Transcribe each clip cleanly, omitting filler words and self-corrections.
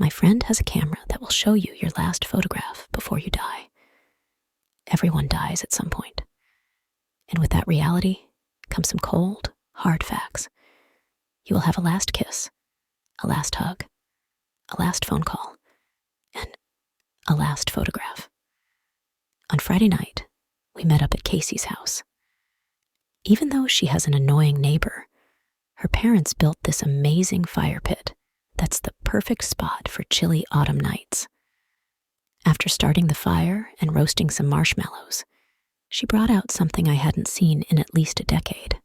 My friend has a camera that will show you your last photograph before you die. Everyone dies at some point. And with that reality comes some cold, hard facts. You will have a last kiss, a last hug, a last phone call, and a last photograph. On Friday night, we met up at Casey's house. Even though she has an annoying neighbor, her parents built this amazing fire pit that's the perfect spot for chilly autumn nights. After starting the fire and roasting some marshmallows, she brought out something I hadn't seen in at least a decade: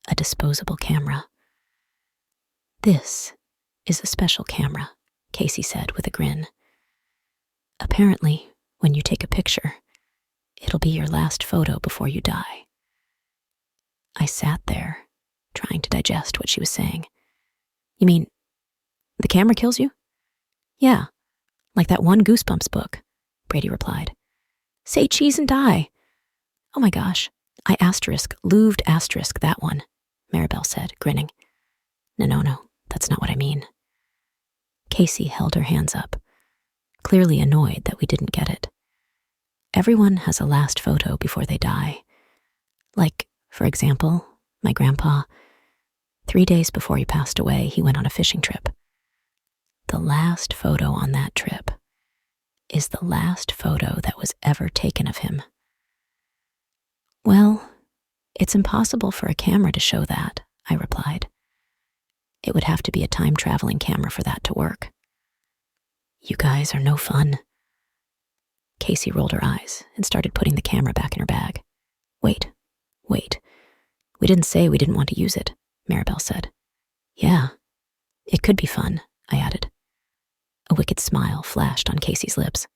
a disposable camera. "This is a special camera," Casey said with a grin. "Apparently, when you take a picture, it'll be your last photo before you die." I sat there, trying to digest what she was saying. "You mean, the camera kills you?" "Yeah, like that one Goosebumps book," Brady replied. "Say cheese and die." "Oh my gosh, I looved that one," Maribel said, grinning. No, that's not what I mean." Casey held her hands up, clearly annoyed that we didn't get it. Everyone has a last photo before they die. Like, for example, my grandpa. 3 days before he passed away, he went on a fishing trip. The last photo on that trip is the last photo that was ever taken of him. "Well, it's impossible for a camera to show that," I replied. "It would have to be a time-traveling camera for that to work." "You guys are no fun." Casey rolled her eyes and started putting the camera back in her bag. Wait. We didn't say we didn't want to use it," Maribel said. "Yeah, it could be fun," I added. A wicked smile flashed on Casey's lips.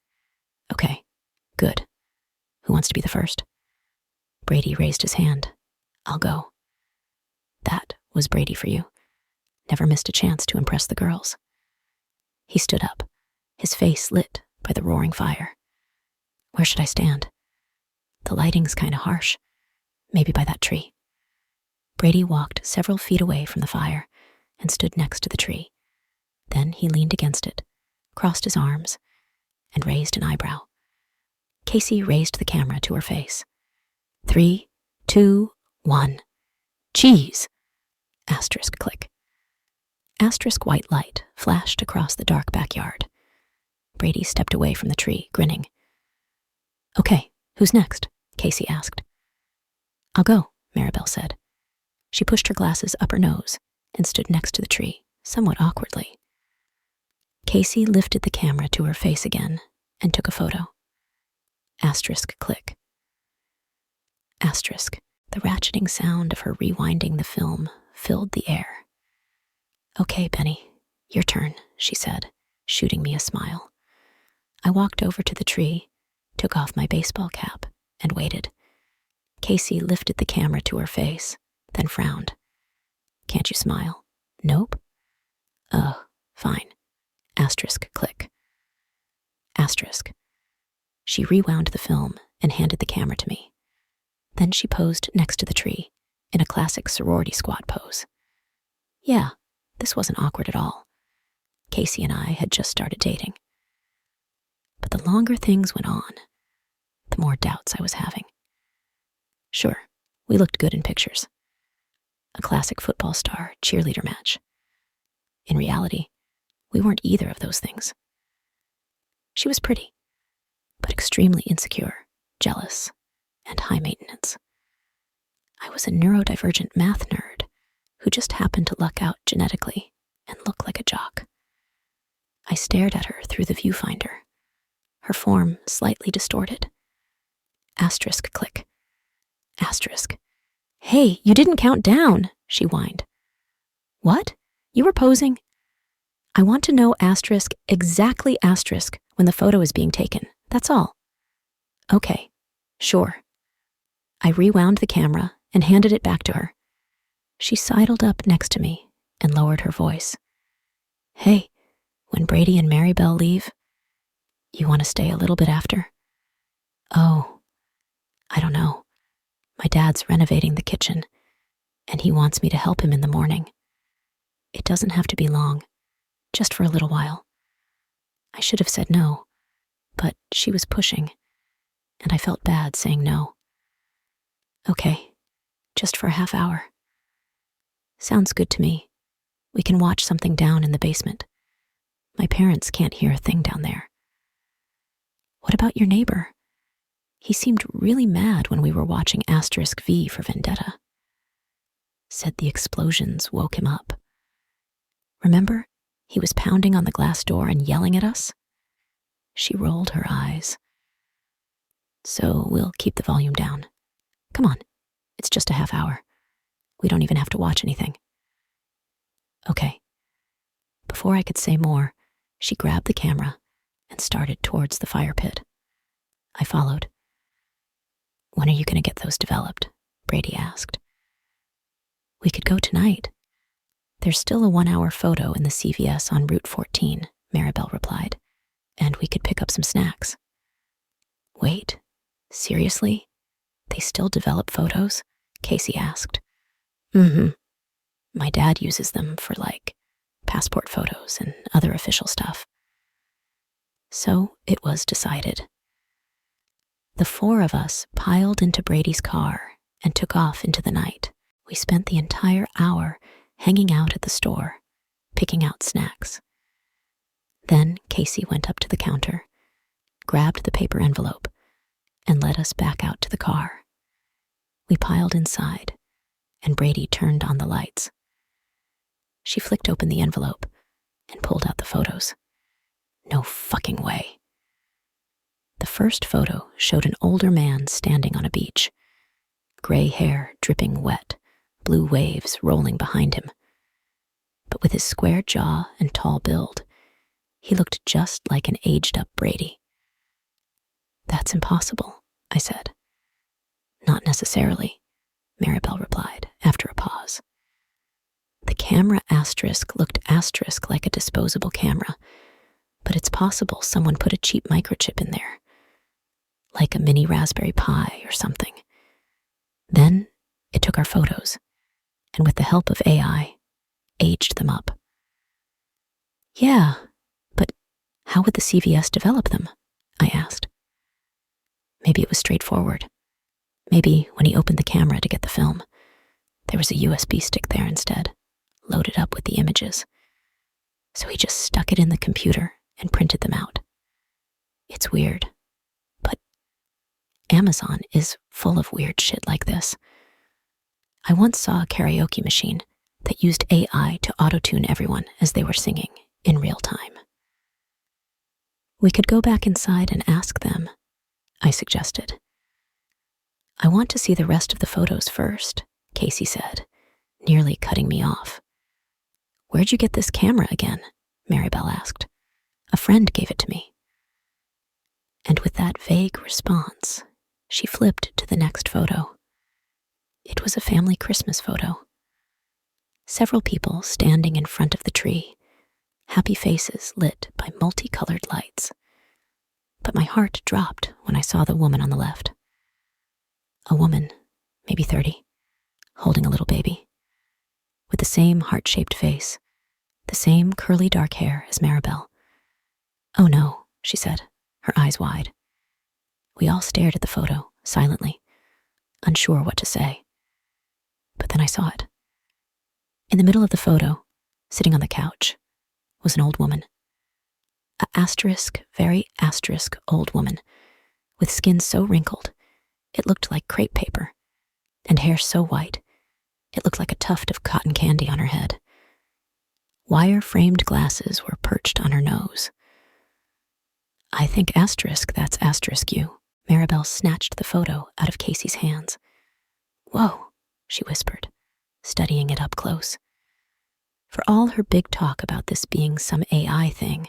"Okay, good. Who wants to be the first?" Brady raised his hand. "I'll go." That was Brady for you. Never missed a chance to impress the girls. He stood up, his face lit by the roaring fire. "Where should I stand?" "The lighting's kinda harsh. Maybe by that tree." Brady walked several feet away from the fire and stood next to the tree. Then he leaned against it, crossed his arms, and raised an eyebrow. Casey raised the camera to her face. 3, 2, 1. Cheese! Asterisk click. Asterisk white light flashed across the dark backyard. Brady stepped away from the tree, grinning. "Okay, who's next?" Casey asked. "I'll go," Maribel said. She pushed her glasses up her nose and stood next to the tree, somewhat awkwardly. Casey lifted the camera to her face again and took a photo. Asterisk click. Asterisk. The ratcheting sound of her rewinding the film filled the air. "Okay, Benny, your turn," she said, shooting me a smile. I walked over to the tree, took off my baseball cap, and waited. Casey lifted the camera to her face, then frowned. "Can't you smile?" "Nope." Fine. Asterisk click. Asterisk. She rewound the film and handed the camera to me. Then she posed next to the tree, in a classic sorority squat pose. Yeah, this wasn't awkward at all. Casey and I had just started dating. But the longer things went on, the more doubts I was having. Sure, we looked good in pictures. A classic football star cheerleader match. In reality, we weren't either of those things. She was pretty, but extremely insecure, jealous, and high maintenance. I was a neurodivergent math nerd who just happened to luck out genetically and look like a jock. I stared at her through the viewfinder, her form slightly distorted. Asterisk click. Asterisk. "Hey, you didn't count down," she whined. "What? You were posing?" "I want to know asterisk exactly asterisk when the photo is being taken. That's all." "Okay, sure." I rewound the camera and handed it back to her. She sidled up next to me and lowered her voice. "Hey, when Brady and Maribel leave, you want to stay a little bit after?" "Oh, I don't know. My dad's renovating the kitchen, and he wants me to help him in the morning. It doesn't have to be long, just for a little while." I should have said no, but she was pushing, and I felt bad saying no. Okay, just for a half hour. Sounds good to me. We can watch something down in the basement. My parents can't hear a thing down there. What about your neighbor? He seemed really mad when we were watching *V for Vendetta. Said the explosions woke him up. Remember? He was pounding on the glass door and yelling at us. She rolled her eyes. So we'll keep the volume down. Come on, it's just a half hour. We don't even have to watch anything. Okay. Before I could say more, she grabbed the camera and started towards the fire pit. I followed. When are you going to get those developed? Brady asked. We could go tonight. There's still a 1-hour photo in the CVS on Route 14, Maribel replied, and we could pick up some snacks. Wait, seriously? They still develop photos? Casey asked. My dad uses them for, passport photos and other official stuff. So it was decided. The 4 of us piled into Brady's car and took off into the night. We spent the entire hour hanging out at the store, picking out snacks. Then Casey went up to the counter, grabbed the paper envelope, and led us back out to the car. We piled inside, and Brady turned on the lights. She flicked open the envelope and pulled out the photos. No fucking way. The first photo showed an older man standing on a beach, gray hair dripping wet, blue waves rolling behind him. But with his square jaw and tall build, he looked just like an aged-up Brady. That's impossible, I said. Not necessarily, Maribel replied after a pause. The camera asterisk looked asterisk like a disposable camera, but it's possible someone put a cheap microchip in there, like a mini Raspberry Pi or something. Then it took our photos, and with the help of AI, aged them up. Yeah, but how would the CVS develop them? I asked. Maybe it was straightforward. Maybe when he opened the camera to get the film, there was a USB stick there instead, loaded up with the images. So he just stuck it in the computer and printed them out. It's weird, but Amazon is full of weird shit like this. I once saw a karaoke machine that used AI to auto-tune everyone as they were singing in real time. We could go back inside and ask them, I suggested. I want to see the rest of the photos first, Casey said, nearly cutting me off. Where'd you get this camera again? Maribel asked. A friend gave it to me. And with that vague response, she flipped to the next photo. It was a family Christmas photo. Several people standing in front of the tree, happy faces lit by multicolored lights. But my heart dropped when I saw the woman on the left. A woman, maybe 30, holding a little baby, with the same heart-shaped face, the same curly dark hair as Maribel. Oh no, she said, her eyes wide. We all stared at the photo, silently, unsure what to say. But then I saw it. In the middle of the photo, sitting on the couch, was an old woman. A very asterisk old woman, with skin so wrinkled, it looked like crepe paper, and hair so white, it looked like a tuft of cotton candy on her head. Wire-framed glasses were perched on her nose. I think that's asterisk you. Maribel snatched the photo out of Casey's hands. Whoa, she whispered, studying it up close. For all her big talk about this being some AI thing,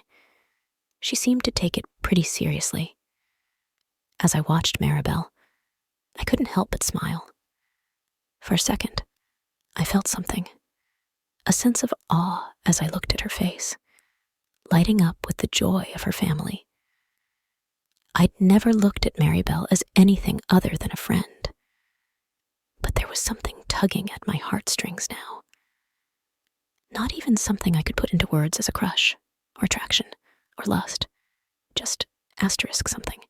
she seemed to take it pretty seriously. As I watched Maribel, I couldn't help but smile. For a second, I felt something, a sense of awe as I looked at her face, lighting up with the joy of her family. I'd never looked at Maribel as anything other than a friend, but there was something tugging at my heartstrings now. Not even something I could put into words as a crush, or attraction, or lust. Asterisk something.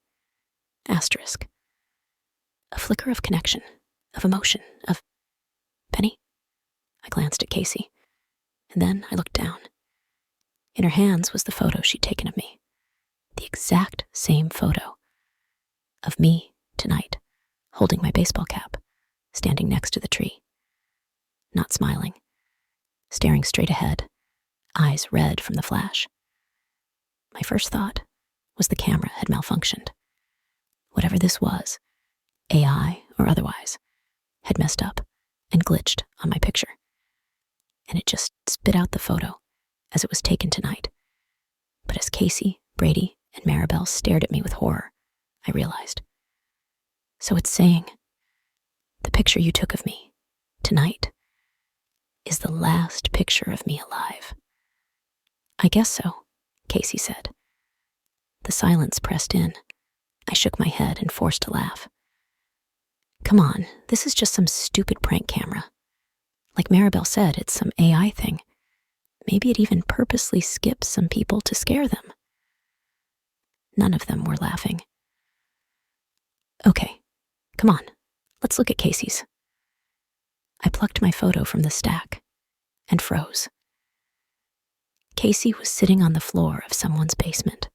Asterisk. A flicker of connection, of emotion, of... Penny? I glanced at Casey, and then I looked down. In her hands was the photo she'd taken of me. The exact same photo. Of me, tonight, holding my baseball cap, standing next to the tree. Not smiling. Staring straight ahead, eyes red from the flash. My first thought was the camera had malfunctioned. Whatever this was, AI or otherwise, had messed up and glitched on my picture. And it just spit out the photo as it was taken tonight. But as Casey, Brady, and Maribel stared at me with horror, I realized. So it's saying, the picture you took of me, tonight, is the last picture of me alive. I guess so, Casey said. The silence pressed in. I shook my head and forced a laugh. Come on, this is just some stupid prank camera. Like Maribel said, it's some AI thing. Maybe it even purposely skips some people to scare them. None of them were laughing. Okay, come on, let's look at Casey's. I plucked my photo from the stack and froze. Casey was sitting on the floor of someone's basement.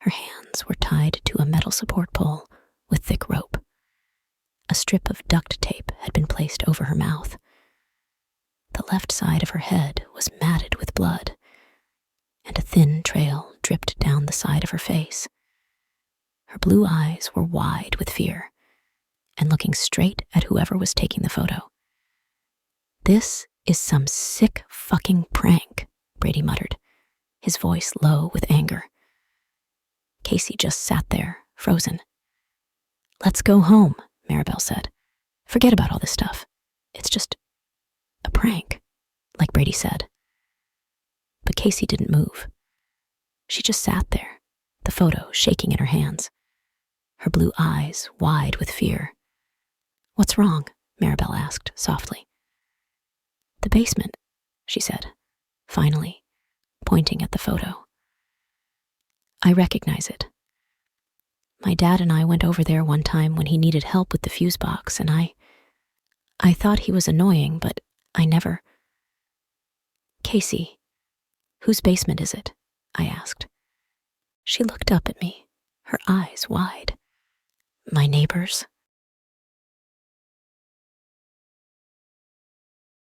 Her hands were tied to a metal support pole with thick rope. A strip of duct tape had been placed over her mouth. The left side of her head was matted with blood, and a thin trail dripped down the side of her face. Her blue eyes were wide with fear, and looking straight at whoever was taking the photo. This is some sick fucking prank, Brady muttered, his voice low with anger. Casey just sat there, frozen. Let's go home, Maribel said. Forget about all this stuff. It's just a prank, like Brady said. But Casey didn't move. She just sat there, the photo shaking in her hands, her blue eyes wide with fear. What's wrong? Maribel asked softly. The basement, she said, finally, pointing at the photo. I recognize it. My dad and I went over there one time when he needed help with the fuse box, and I thought he was annoying, but I never... Casey, whose basement is it? I asked. She looked up at me, her eyes wide. My neighbor's,